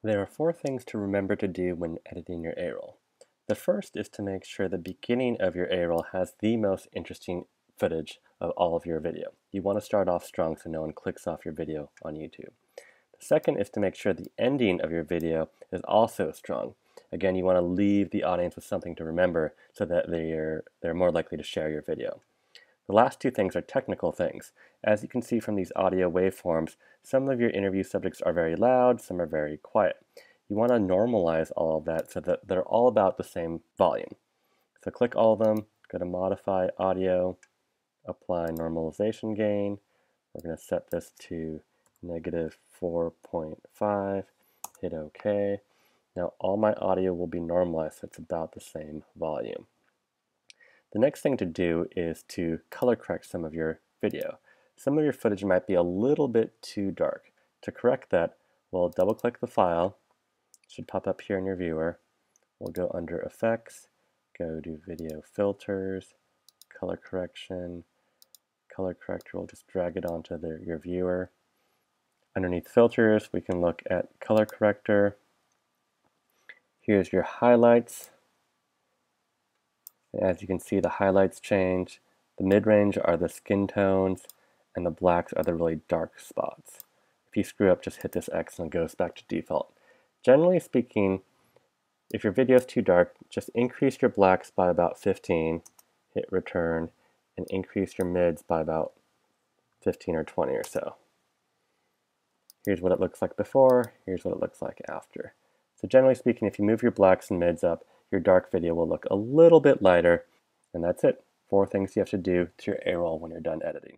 There are four things to remember to do when editing your A-roll. The first is to make sure the beginning of your A-roll has the most interesting footage of all of your video. You want to start off strong so no one clicks off your video on YouTube. The second is to make sure the ending of your video is also strong. Again, you want to leave the audience with something to remember so that they're more likely to share your video. The last two things are technical things. As you can see from these audio waveforms, some of your interview subjects are very loud, some are very quiet. You want to normalize all of that so that they're all about the same volume. So click all of them, go to Modify Audio, Apply Normalization Gain. We're going to set this to -4.5, hit OK. Now all my audio will be normalized so it's about the same volume. The next thing to do is to color correct some of your video. Some of your footage might be a little bit too dark. To correct that, we'll double click the file. It should pop up here in your viewer. We'll go under Effects, go to Video Filters, Color Correction. Color Corrector, we'll just drag it onto your viewer. Underneath Filters, we can look at Color Corrector. Here's your highlights. As you can see, the highlights change. The mid-range are the skin tones, and the blacks are the really dark spots. If you screw up, just hit this X and it goes back to default. Generally speaking, if your video is too dark, just increase your blacks by about 15, hit return, and increase your mids by about 15 or 20 or so. Here's what it looks like before, here's what it looks like after. So generally speaking, if you move your blacks and mids up, your dark video will look a little bit lighter, and that's it. 4 things you have to do to your A-roll when you're done editing.